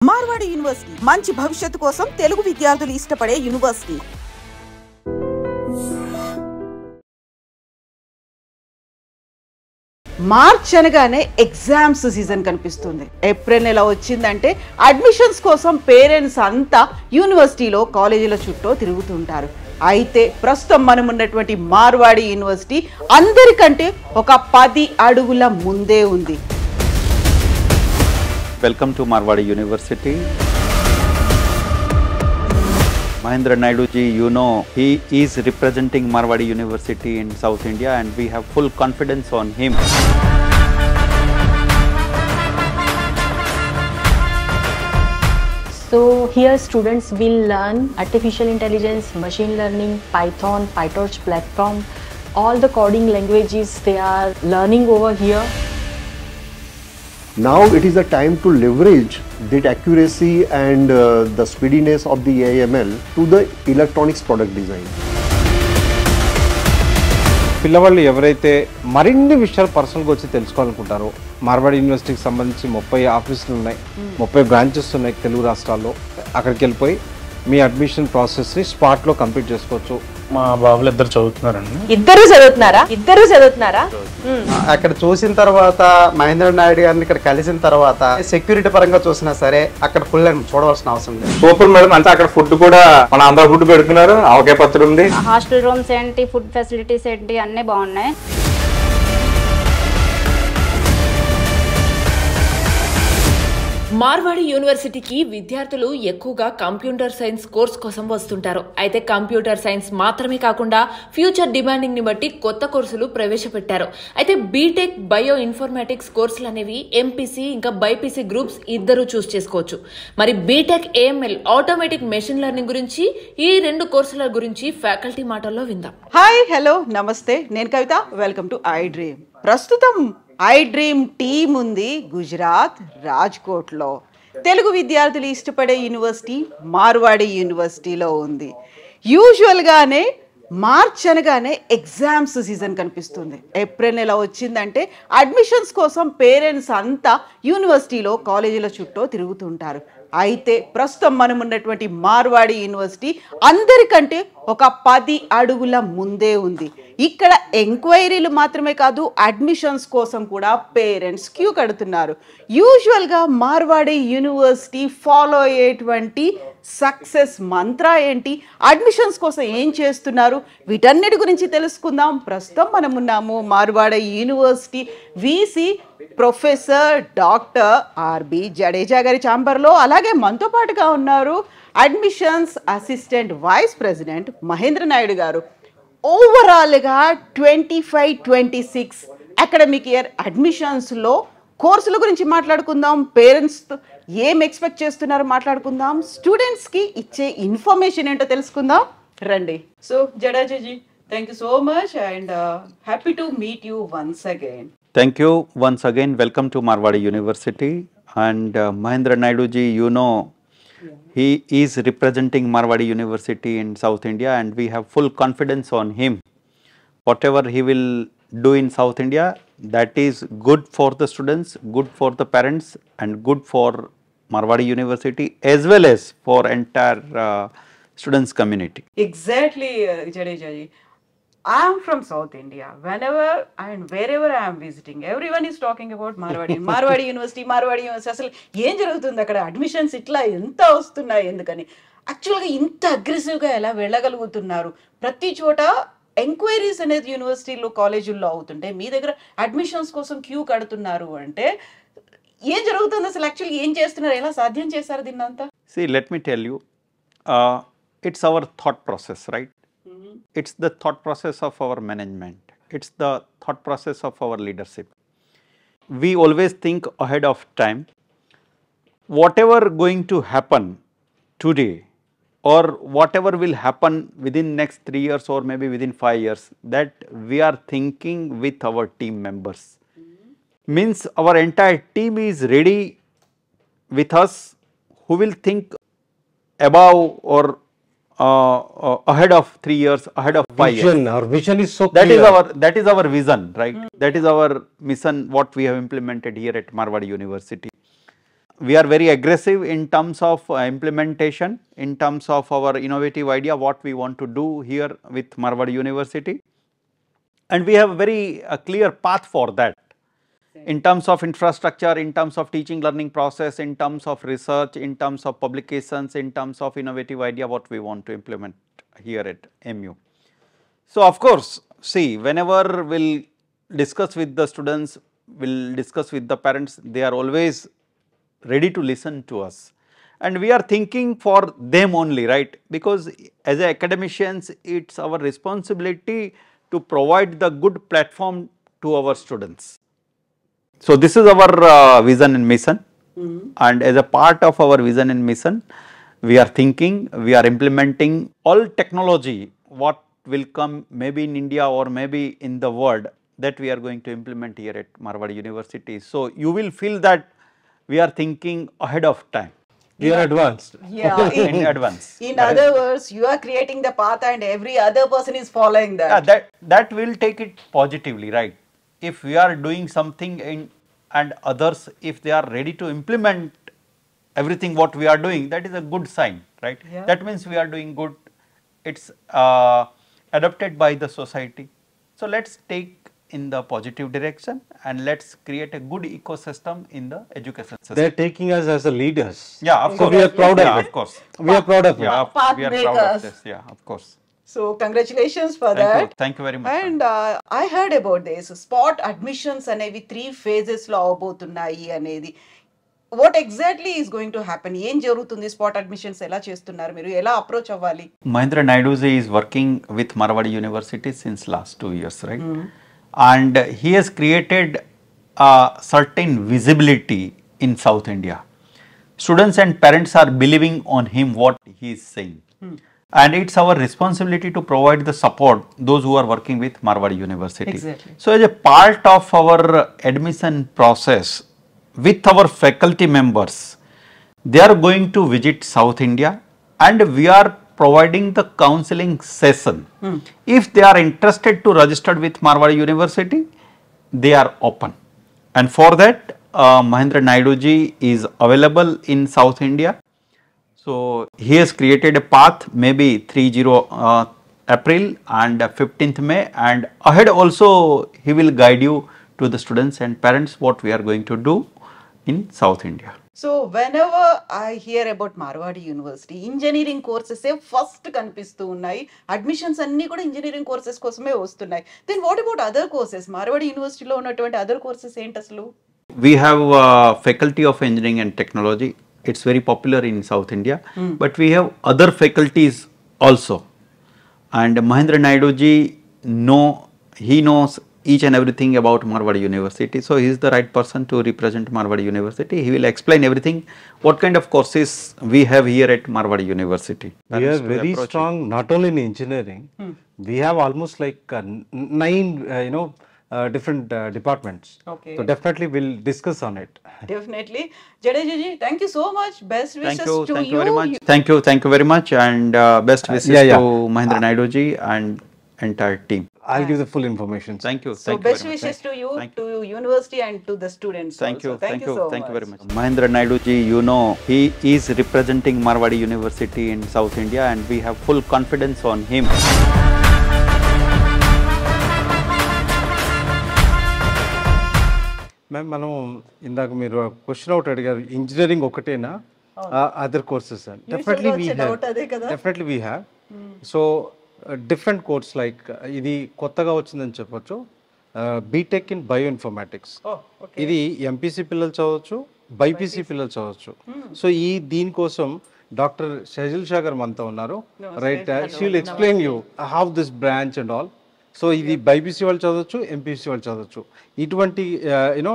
Marwadi university మంచి భవిష్యత్తు కోసం తెలుగు విద్యార్థులు ఇష్టపడే యూనివర్సిటీ. మార్చ్ అనగానే ఎగ్జామ్స్ సీజన్ కనిపిస్తుంది. ఏప్రిల్ నెల వచ్చిందంటే అడ్మిషన్స్ కోసం పేరెంట్స్ అంతా యూనివర్సిటీలో కాలేజీల చుట్టూ తిరుగుతుంటారు. అయితే ప్రస్తుతం మనం ఉన్నటువంటి మార్వాడి యూనివర్సిటీ అందరికంటే ఒక 10 అడుగుల ముందే ఉంది. Welcome to Marwadi University. Mahendra Naidu ji, you know, he is representing Marwadi University in South India and we have full confidence on him. So here students will learn artificial intelligence, machine learning, Python, PyTorch platform, all the coding languages they are learning over here. Now it is a time to leverage that accuracy and the speediness of the AML to the electronics product design. పిల్లవాళ్ళు ఎవరైతే మరిన్ని విషయాలు పర్సనల్గా వచ్చి తెలుసుకోవాలనుకుంటారో మార్వాడి యూనివర్సిటీకి సంబంధించి 30 ఆఫీసులు ఉన్నాయి, 30 బ్రాంచెస్ ఉన్నాయి తెలుగు రాష్ట్రాల్లో. అక్కడికి వెళ్ళిపోయి మీ అడ్మిషన్ ప్రాసెస్ని స్పాట్లో కంప్లీట్ చేసుకోవచ్చు. మా బాబులు ఇద్దరు చదువుతున్నారండి. ఇద్దరు చదువుతున్నారా? అక్కడ చూసిన తర్వాత మహేంద్ర నాయుడు గారిని ఇక్కడ కలిసిన తర్వాత సెక్యూరిటీ పరంగా చూసినా సరే అక్కడ ఫుల్ చూడవలసిన అవసరం లేదు. Super madam. అంటే అక్కడ ఫుడ్ కూడా మన ఆంధ్ర ఫుడ్ పెడుతున్నారు. ఆవకాయ పచ్చడి ఉంది. హాస్టల్ రూమ్స్ ఏంటి, ఫుడ్ ఫెసిలిటీస్ ఏంటి, అన్నీ బాగున్నాయి. మార్వాడి యూనివర్సిటీకి విద్యార్థులు ఎక్కువగా కంప్యూటర్ సైన్స్ కోర్స్ కోసం వస్తుంటారు. అయితే కంప్యూటర్ సైన్స్ మాత్రమే కాకుండా ఫ్యూచర్ డిమాండింగ్ ని బట్టి కొత్త కోర్సులు ప్రవేశపెట్టారు. అయితే బీటెక్ బయో ఇన్ఫర్మేటిక్స్ కోర్సులు అనేవి ఎంపీసీ ఇంకా బైపీసీ గ్రూప్స్ ఇద్దరు చూస్ చేసుకోవచ్చు. మరి BTech AML automatic machine learning గురించి, ఈ 2 కోర్సుల గురించి ఫ్యాకల్టీ మాటల్లో విందాం. Hi, hello, namaste. నేను Kavitha. Welcome to iDream. ప్రస్తుతం ఐ డ్రీమ్ టీమ్ ఉంది గుజరాత్ రాజ్కోట్లో. తెలుగు విద్యార్థులు ఇష్టపడే యూనివర్సిటీ మార్వాడి యూనివర్సిటీలో ఉంది. యూజువల్గానే మార్చ్ అనగానే ఎగ్జామ్స్ సీజన్ కనిపిస్తుంది. ఏప్రిల్ నెల వచ్చిందంటే అడ్మిషన్స్ కోసం పేరెంట్స్ అంతా యూనివర్సిటీలో కాలేజీల చుట్టూ తిరుగుతుంటారు. అయితే ప్రస్తుతం మనం ఉన్నటువంటి మార్వాడి యూనివర్సిటీ అందరికంటే ఒక 10 అడుగుల ముందే ఉంది. ఇక్కడ ఎంక్వైరీలు మాత్రమే కాదు, అడ్మిషన్స్ కోసం కూడా పేరెంట్స్ క్యూ కడుతున్నారు. యూజువల్గా మార్వాడి యూనివర్సిటీ ఫాలో అయ్యేటువంటి సక్సెస్ మంత్ర ఏంటి, అడ్మిషన్స్ కోసం ఏం చేస్తున్నారు, వీటన్నిటి గురించి తెలుసుకుందాం. ప్రస్తుతం మనం ఉన్నాము Marwadi university VC professor doctor RB Jadeja గారి ఛాంబర్లో. అలాగే మనతో పాటుగా ఉన్నారు admissions assistant vice president Mahendra Naidu గారు. ఓవరాల్గా 25-26 అకాడమిక్ ఇయర్ అడ్మిషన్స్లో కోర్సుల గురించి మాట్లాడుకుందాం. పేరెంట్స్ ఏం ఎక్స్పెక్ట్ చేస్తున్నారో మాట్లాడుకుందాం. స్టూడెంట్స్కి ఇచ్చే ఇన్ఫర్మేషన్ ఏంటో తెలుసుకుందాం. రండి. So Jadeja ji, thank you so much and happy to meet you once again. Thank you once again. Welcome to Marwadi University. And Mahendra Naidu ji, you know, he is representing Marwadi University in South India and we have full confidence on him. Whatever he will do in South India, that is good for the students, good for the parents and good for Marwadi University as well as for entire students community. Exactly, Jadejaji. I am from South India. Whenever and wherever I am visiting, everyone is talking about Marwadi University. అసలు ఏం జరుగుతుంది అక్కడ, admissions ఇట్లా ఎంత వస్తున్నాయి, ఎందుకని యాక్చువల్గా ఇంత అగ్రెసివ్గా ఎలా వెళ్ళగలుగుతున్నారు? ప్రతి చోట ఎంక్వైరీస్ అనేది యూనివర్సిటీలో కాలేజీల్లో అవుతుంటే మీ దగ్గర అడ్మిషన్స్ కోసం క్యూ కడుతున్నారు అంటే ఏం జరుగుతుంది అసలు? యాక్చువల్గా ఏం చేస్తున్నారు, ఎలా సాధ్యం చేశారు దీన్నంతా? See, let me tell you, it's our thought process, right? It's the thought process of our management. It's the thought process of our leadership. We always think ahead of time. Whatever going to happen today or whatever will happen within next 3 years or maybe within 5 years, that we are thinking with our team members. Means our entire team is ready with us, who will think above or ahead of 3 years, ahead of 5 years. Our vision is so clear. That is our vision, right? That is our mission, what we have implemented here at Marwadi University. we are very aggressive in terms of implementation, in terms of our innovative idea, what we want to do here with Marwadi University. And we have a very clear path for that in terms of infrastructure, in terms of teaching learning process, in terms of research, in terms of publications, in terms of innovative idea what we want to implement here at MU. So, of course, see, whenever we will discuss with the students, we will discuss with the parents, they are always ready to listen to us, and we are thinking for them only, right, because as academicians it is our responsibility to provide the good platform to our students. So, this is our vision and mission, and as a part of our vision and mission, we are thinking, we are implementing all technology what will come maybe in India or maybe in the world, that we are going to implement here at Marwadi University. So, you will feel that we are thinking ahead of time. We are advanced. Yeah, In advance. in other words, you are creating the path and every other person is following that. Yeah, that will take it positively, right? If we are doing something and others, if they are ready to implement everything what we are doing, that is a good sign, right? Yeah. That means we are doing good, it is adopted by the society. So, let us take in the positive direction and let us create a good ecosystem in the education system. They are taking us as the leaders. Yeah, of So course. we are proud Yeah, of it. of course. We are proud of it. Yeah, Path we are proud makers. of this. Yeah, of course. So, congratulations for Thank you. that. Thank you very much. And I heard about this. Spot admissions అనేవి 3 phases లో అవబోతున్నాయి అనేది. What exactly is going to happen? ఏం జరుగుతుంది? Spot admissions ఎలా చేస్తున్నారు మీరు? ఎలా approach అవ్వాలి? Mahendra Naiduji is working with Marwadi University since last 2 years, right? And he has created a certain visibility in South India. Students and parents are believing on him what he is saying. And it's our responsibility to provide the support those who are working with Marwadi University. Exactly. So as a part of our admission process with our faculty members, they are going to visit South India and we are providing the counseling session. If they are interested to register with Marwadi University, they are open. And for that, Mahendra Naiduji is available in South India. So, he has created a path maybe 30 April and 15th May, and ahead also he will guide you to the students and parents what we are going to do in South India. So, whenever I hear about Marwadi University, engineering courses first కనిపిస్తూ ఉన్నాయి. Admissions అన్నీ కూడా engineering courses కోసమే వస్తున్నాయి. Then what about other courses? Marwadi University లో ఉన్నటువంటి other courses ఏంటి అసలు? We have faculty of engineering and technology. It's very popular in South India, but we have other faculties also. And Mahendra Naiduji he knows each and everything about Marwadi University. So, he is the right person to represent Marwadi University. He will explain everything, what kind of courses we have here at Marwadi University. We are Parents to very approach it. strong not only in engineering, we have almost like 9 different departments. Okay. So definitely we'll discuss on it. Definitely. Jadeja ji, thank you so much. Best wishes to Thank you. you very much. Thank you very much, and best wishes yeah. to Mahendra Naiduji and entire team. I'll give the full information. Thank you. So, Thank you best very much. wishes to you, Thank to university and to the students. Thank you, also. thank you, so thank you much. very much. Mahendra Naiduji, you know, he is representing Marwadi University in South India, and we have full confidence on him. Ma'am మనం ఇందాక మీరు question out అడిగారు, engineering ఒకటేనా other courses అని? Definitely we have, definitely we have. So different course like ఇది కొత్తగా వచ్చిందని చెప్పొచ్చు, బీటెక్ ఇన్ బయో ఇన్ఫర్మాటిక్స్. ఇది ఎంపీసీ పిల్లలు చదవచ్చు, బైపీసీ పిల్లలు చదవచ్చు. సో దీనికోసం డాక్టర్ షజిల్ షా గారు మనతో ఉన్నారు, right? She will explain you how this branch and all. So ఇది బైపీసీ వాళ్ళు చదవచ్చు, ఎంపీసీ వాళ్ళు చదవచ్చు. ఇటువంటి యూనో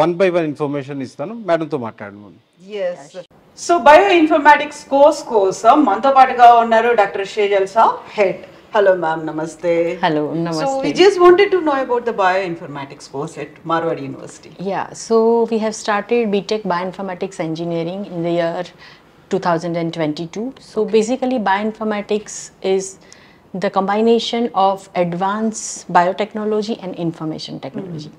1 by 1 ఇన్ఫర్మేషన్ ఇస్తాను, మేడంతో మాట్లాడము. Yes. So, bioinformatics course కోసం మనతో పాటుగా ఉన్నారు doctor Shejal Shah, head. Hello ma'am, namaste. Hello, namaste. So, we just wanted to know about the bioinformatics course at Marwadi University. Yeah, so we have started BTech Bioinformatics Engineering in the year 2022. So basically bioinformatics is the combination of advanced biotechnology and information technology,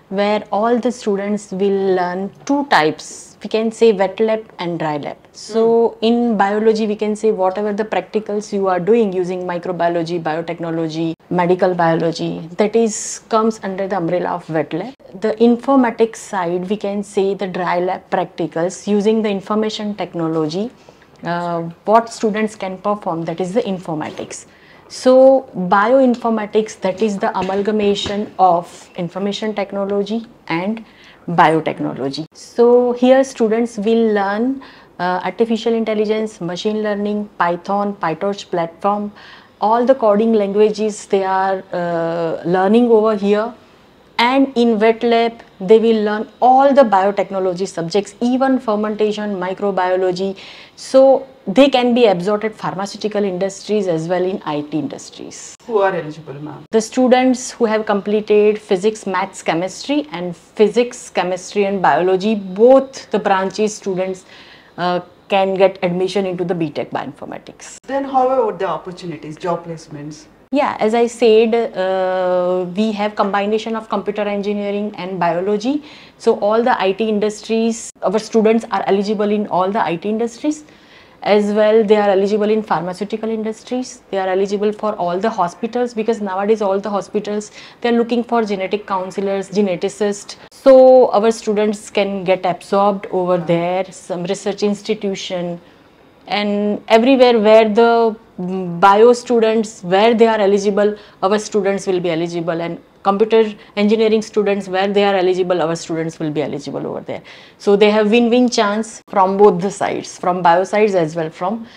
where all the students will learn 2 types we can say wet lab and dry lab. So in biology, we can say whatever the practicals you are doing using microbiology, biotechnology, medical biology, that is comes under the umbrella of wet lab. The informatics side, we can say the dry lab practicals using the information technology, what students can perform, that is the informatics. So bioinformatics, that is the amalgamation of information technology and biotechnology. So here students will learn artificial intelligence, machine learning, Python, PyTorch platform, all the coding languages they are learning over here. And in wet lab, they will learn all the biotechnology subjects, even fermentation, microbiology. So they can be absorbed at pharmaceutical industries as well in IT industries. Who are eligible, ma'am? The students who have completed physics, maths, chemistry, and physics, chemistry and biology, both the branches students can get admission into the BTech Bioinformatics. Then how about the opportunities, job placements? Yeah, as I said, we have combination of computer engineering and biology. So all the IT industries, our students are eligible in all the IT industries. As well, they are eligible in pharmaceutical industries. They are eligible for all the hospitals, because nowadays all the hospitals, they are looking for genetic counselors, geneticists. So our students can get absorbed over there, some research institution, and everywhere where the bio students, where they are eligible, our students will be eligible, and computer engineering students, where they are eligible, our students will be eligible over there. So they have win-win chance from both the sides, from bio sides as well from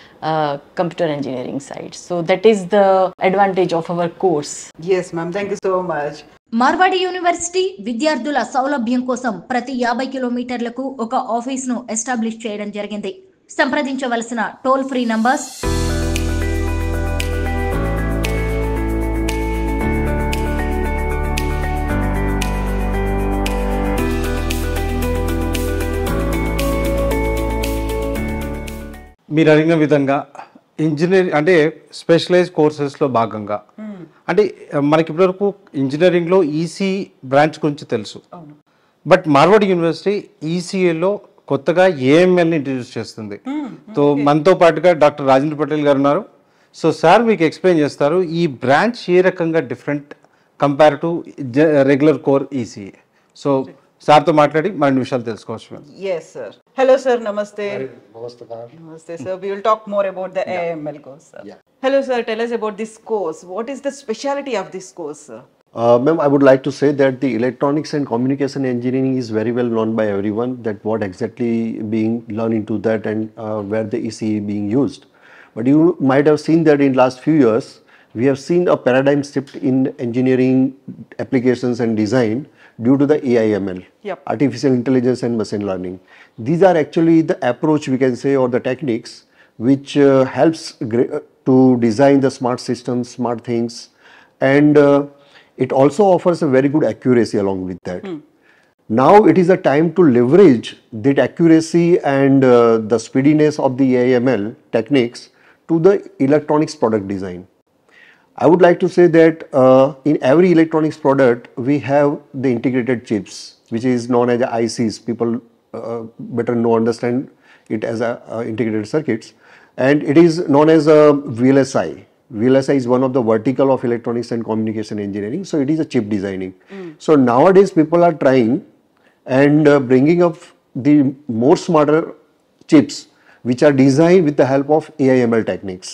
computer engineering sides. So that is the advantage of our course. Yes, ma'am. Thank you so much. Marwadi university విద్యార్థుల సౌలభ్యం కోసం ప్రతి 50 కిలోమీటర్లకు ఒక ఆఫీస్ను establish చేయడం జరిగింది. సంప్రదించవలసిన toll free numbers మీరు అడిగిన విధంగా ఇంజనీరింగ్ అంటే స్పెషలైజ్ కోర్సెస్లో భాగంగా అంటే మనకి ఇప్పటివరకు ఇంజనీరింగ్లో ఈసీ బ్రాంచ్ గురించి తెలుసు. బట్ మార్వాడి యూనివర్సిటీ ఈసీఏలో కొత్తగా ఏఎంఎల్ని ఇంట్రడ్యూస్ చేస్తుంది. సో మనతో పాటుగా డాక్టర్ రాజేంద్ర పటేల్ గారు ఉన్నారు. సో సార్ మీకు ఎక్స్ప్లెయిన్ చేస్తారు ఈ బ్రాంచ్ ఏ రకంగా different compare to regular core ECA. So సార్తో మాట్లాడి మరిన్ని విషయాలు తెలుసుకోవచ్చు. Yes, sir. Hello, sir. Namaste. Namaste, sir. We will talk more about the AML course, sir. Hello, sir. Tell us about this course. What is the specialty of this course, sir? Ma'am, I would like to say that the electronics and communication engineering is very well known by everyone, that what exactly being learned into that and where the ECE being used. But you might have seen that in last few years, we have seen a paradigm shift in engineering applications and design due to the AIML, artificial intelligence and machine learning. These are actually the approach, we can say, or the techniques which helps to design the smart systems, smart things, and it also offers a very good accuracy along with that. Now it is a time to leverage that accuracy and the speediness of the AIML techniques to the electronics product design. I would like to say that in every electronics product we have the integrated chips, which is known as ICs. People better know understand it as integrated circuits, and it is known as a VLSI. VLSI is one of the vertical of electronics and communication engineering, so it is a chip designing. So nowadays people are trying and bringing up the more smarter chips which are designed with the help of AIML techniques.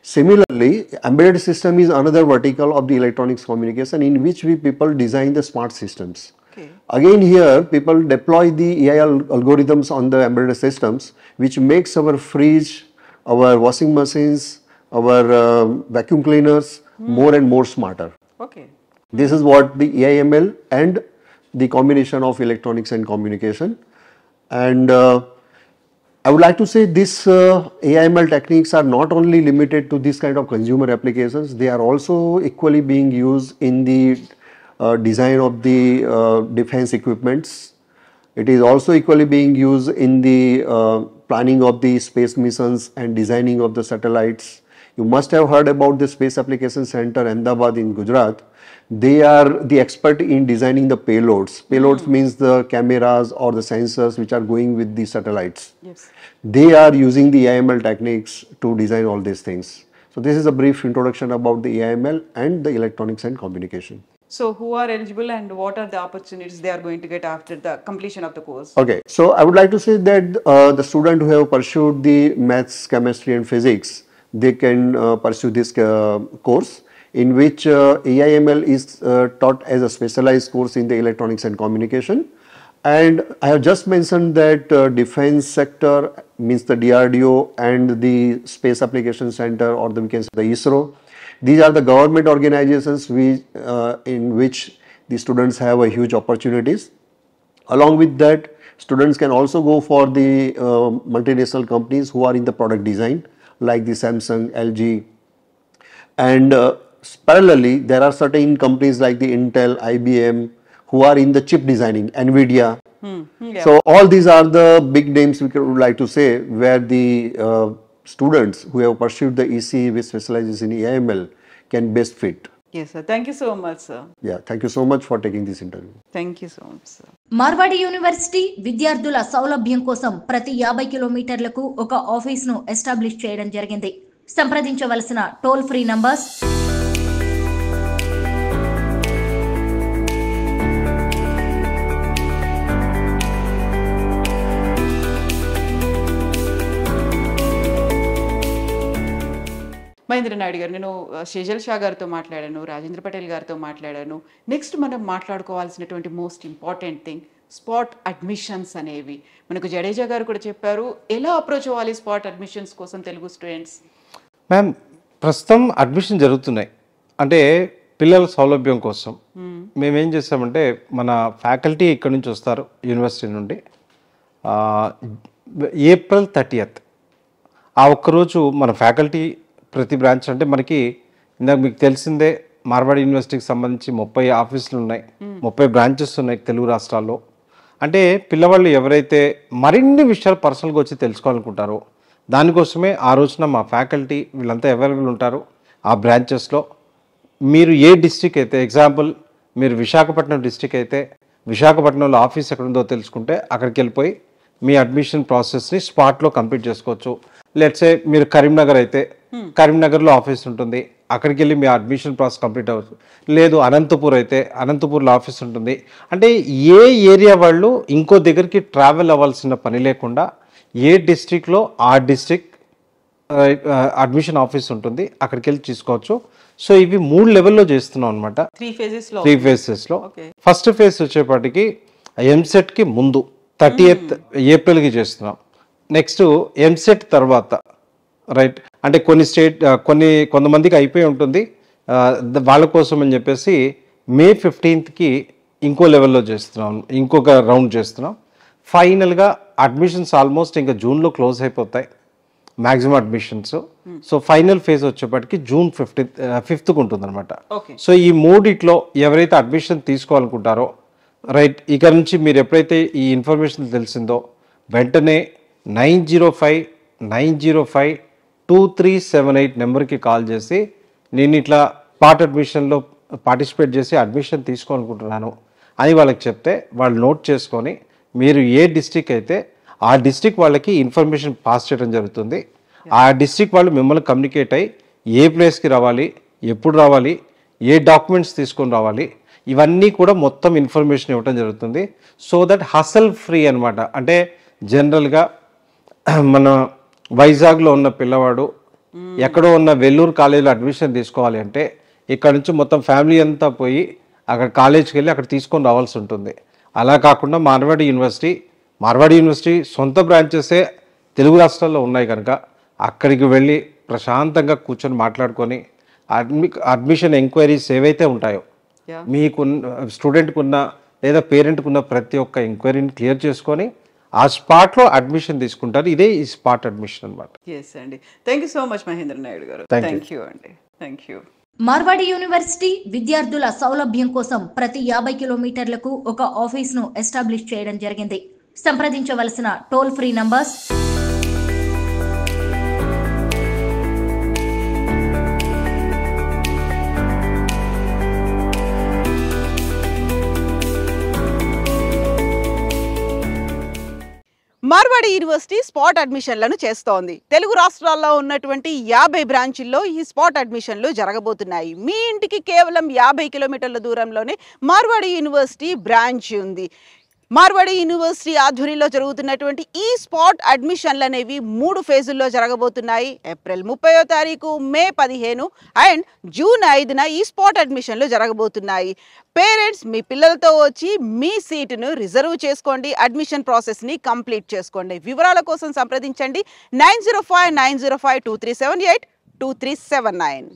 Similarly, embedded system is another vertical of the electronics communication in which we people design the smart systems. Again here people deploy the AI algorithms on the embedded systems, which makes our fridge, our washing machines, our vacuum cleaners more and more smarter. This is what the AIML and the combination of electronics and communication. And I would like to say this AIML techniques are not only limited to this kind of consumer applications, they are also equally being used in the design of the defense equipments. It is also equally being used in the planning of the space missions and designing of the satellites. You must have heard about the Space Application Center Ahmedabad in Gujarat. They are the expert in designing the payloads. Payloads means the cameras or the sensors which are going with the satellites. Yes. They are using the AIML techniques to design all these things. So this is a brief introduction about the AIML and the electronics and communication. So who are eligible and what are the opportunities they are going to get after the completion of the course? Okay, so I would like to say that the student who have pursued the maths, chemistry and physics, they can pursue this course in which AIML is taught as a specialized course in the electronics and communication. And I have just mentioned that defense sector means the DRDO and the Space Application Center, or we can say the ISRO. These are the government organizations in which the students have a huge opportunities. Along with that, students can also go for the multinational companies who are in the product design, like the Samsung, LG, and parallelly there are certain companies like the Intel, IBM, who are in the chip designing, NVIDIA. So all these are the big names we would like to say where the students who have pursued the ECE with specializes in AIML can best fit. Yes, sir. Thank you so much, sir. Yeah, thank you so much for taking this interview. Thank you so much, sir. Marwadi university విద్యార్థుల సౌలభ్యం కోసం ప్రతి 50 కిలోమీటర్లకు ఒక ఆఫీస్ను establish చేయడం జరిగింది. సంప్రదించవలసిన toll free numbers Mahendra Naidu గారు, నేను షేజల్ షా గారితో మాట్లాడాను, రాజేంద్ర పటేల్ గారితో మాట్లాడాను. నెక్స్ట్ మనం మాట్లాడుకోవాల్సినటువంటి most important thing spot admissions అనేవి. మనకు జడేజా గారు కూడా చెప్పారు, ఎలా అప్రోచ్ అవ్వాలి స్పాట్ అడ్మిషన్స్ కోసం తెలుగు స్టూడెంట్స్? మ్యామ్, ప్రస్తుతం అడ్మిషన్ జరుగుతున్నాయి. అంటే పిల్లల సౌలభ్యం కోసం మేమేం చేస్తామంటే, మన ఫ్యాకల్టీ ఇక్కడ నుంచి వస్తారు యూనివర్సిటీ నుండి. ఏప్రిల్ 30th ఆ ఒక్కరోజు మన ఫ్యాకల్టీ ప్రతి బ్రాంచ్, అంటే మనకి ఇందాక మీకు తెలిసిందే మార్వాడి యూనివర్సిటీకి సంబంధించి 30 ఆఫీసులు ఉన్నాయి, 30 బ్రాంచెస్ ఉన్నాయి తెలుగు రాష్ట్రాల్లో. అంటే పిల్లవాళ్ళు ఎవరైతే మరిన్ని విషయాలు పర్సనల్గా వచ్చి తెలుసుకోవాలనుకుంటారో దానికోసమే ఆ రోజున మా ఫ్యాకల్టీ వీళ్ళంతా అవైలబుల్ ఉంటారు ఆ బ్రాంచెస్లో. మీరు ఏ డిస్ట్రిక్ట్ అయితే, ఎగ్జాంపుల్ మీరు విశాఖపట్నం డిస్ట్రిక్ట్ అయితే విశాఖపట్నంలో ఆఫీస్ ఎక్కడ ఉందో తెలుసుకుంటే అక్కడికి వెళ్ళిపోయి మీ అడ్మిషన్ ప్రాసెస్ని స్పాట్లో కంప్లీట్ చేసుకోవచ్చు. లెట్సే మీరు కరీంనగర్ అయితే కరీంనగర్లో ఆఫీస్ ఉంటుంది, అక్కడికి వెళ్ళి మీ అడ్మిషన్ ప్రాసెస్ కంప్లీట్ అవ్వచ్చు. లేదు అనంతపూర్ అయితే అనంతపూర్లో ఆఫీస్ ఉంటుంది. అంటే ఏ ఏరియా వాళ్ళు ఇంకో దగ్గరికి ట్రావెల్ అవ్వాల్సిన పని లేకుండా ఏ డిస్ట్రిక్ట్లో ఆ డిస్ట్రిక్ట్ అడ్మిషన్ ఆఫీస్ ఉంటుంది, అక్కడికి వెళ్ళి తీసుకోవచ్చు. సో ఇవి 3 లెవెల్లో చేస్తున్నాం అనమాట, 3 ఫేజెస్లో. ఫస్ట్ ఫేజ్ వచ్చేపాటికి ఎంసెట్కి ముందు 30th ఏప్రిల్కి చేస్తున్నాం. నెక్స్ట్ ఎంసెట్ తర్వాత, రైట్, అంటే కొంతమందికి అయిపోయి ఉంటుంది, వాళ్ళ కోసం అని చెప్పేసి మే 15th ఇంకో లెవెల్లో చేస్తున్నాం, ఇంకొక రౌండ్ చేస్తున్నాం. ఫైనల్గా అడ్మిషన్స్ ఆల్మోస్ట్ ఇంకా జూన్లో క్లోజ్ అయిపోతాయి maximum admissions. So final phase వచ్చేప్పటికి జూన్ 5th ఉంటుంది అనమాట. సో ఈ 3 ఎవరైతే అడ్మిషన్ తీసుకోవాలనుకుంటారో, రైట్, ఇక నుంచి మీరు ఎప్పుడైతే ఈ ఇన్ఫర్మేషన్ తెలిసిందో వెంటనే 905-905-2378 నెంబర్కి కాల్ చేసి నేను ఇట్లా స్పాట్ అడ్మిషన్లో పార్టిసిపేట్ చేసి అడ్మిషన్ తీసుకోవాలనుకుంటున్నాను అని వాళ్ళకి చెప్తే వాళ్ళు నోట్ చేసుకొని మీరు ఏ డిస్ట్రిక్ట్ అయితే ఆ డిస్ట్రిక్ట్ వాళ్ళకి ఇన్ఫర్మేషన్ పాస్ చేయడం జరుగుతుంది. ఆ డిస్ట్రిక్ట్ వాళ్ళు మిమ్మల్ని కమ్యూనికేట్ అయ్యి ఏ ప్లేస్కి రావాలి, ఎప్పుడు రావాలి, ఏ డాక్యుమెంట్స్ తీసుకొని రావాలి, ఇవన్నీ కూడా మొత్తం ఇన్ఫర్మేషన్ ఇవ్వడం జరుగుతుంది. సో దట్ హసల్ ఫ్రీ అనమాట. అంటే జనరల్గా మన వైజాగ్లో ఉన్న పిల్లవాడు ఎక్కడో ఉన్న వెల్లూరు కాలేజీలో అడ్మిషన్ తీసుకోవాలి అంటే ఇక్కడ నుంచి మొత్తం ఫ్యామిలీ అంతా పోయి అక్కడ కాలేజ్కి వెళ్ళి అక్కడ తీసుకొని రావాల్సి ఉంటుంది. అలా కాకుండా మార్వాడి యూనివర్సిటీ సొంత బ్రాంచెసే తెలుగు రాష్ట్రాల్లో ఉన్నాయి కనుక అక్కడికి వెళ్ళి ప్రశాంతంగా కూర్చొని మాట్లాడుకొని అడ్మిషన్ ఎంక్వైరీస్ ఏవైతే ఉంటాయో మీకు స్టూడెంట్కున్న లేదా పేరెంట్కున్న ప్రతి ఒక్క ఎంక్వైరీని క్లియర్ చేసుకొని ఆ స్పాట్లో అడ్మిషన్ తీసుకుంటారు. ఇదే ఈ స్పాట్ అడ్మిషన్ అనమాట. ఎస్ అండి, thank you so much Mahendra Naidu గారు. థ్యాంక్ యూ అండి, థ్యాంక్ యూ. మార్వాడి యూనివర్సిటీ విద్యార్థుల సౌలభ్యం కోసం ప్రతి 50 కిలోమీటర్లకు ఒక ఆఫీస్ను ఎస్టాబ్లిష్ చేయడం జరిగింది. సంప్రదించవలసిన toll free numbers Marwadi University spot అడ్మిషన్లను చేస్తోంది. తెలుగు రాష్ట్రాల్లో ఉన్నటువంటి 50 బ్రాంచుల్లో ఈ స్పాట్ అడ్మిషన్లు జరగబోతున్నాయి. మీ ఇంటికి కేవలం 50 కిలోమీటర్ల దూరంలోనే మార్వాడి యూనివర్సిటీ బ్రాంచ్ ఉంది. మార్వాడి యూనివర్సిటీ ఆధ్వర్యంలో జరుగుతున్నటువంటి ఈ స్పాట్ అడ్మిషన్లు అనేవి 3 ఫేజుల్లో జరగబోతున్నాయి. ఏప్రిల్ 30వ తారీఖు, మే 15 అండ్ జూన్ 5న ఈ స్పాట్ అడ్మిషన్లు జరగబోతున్నాయి. పేరెంట్స్ మీ పిల్లలతో వచ్చి మీ సీటును రిజర్వ్ చేసుకోండి. అడ్మిషన్ ప్రాసెస్ని కంప్లీట్ చేసుకోండి. వివరాల కోసం సంప్రదించండి 905-905-2378 2379.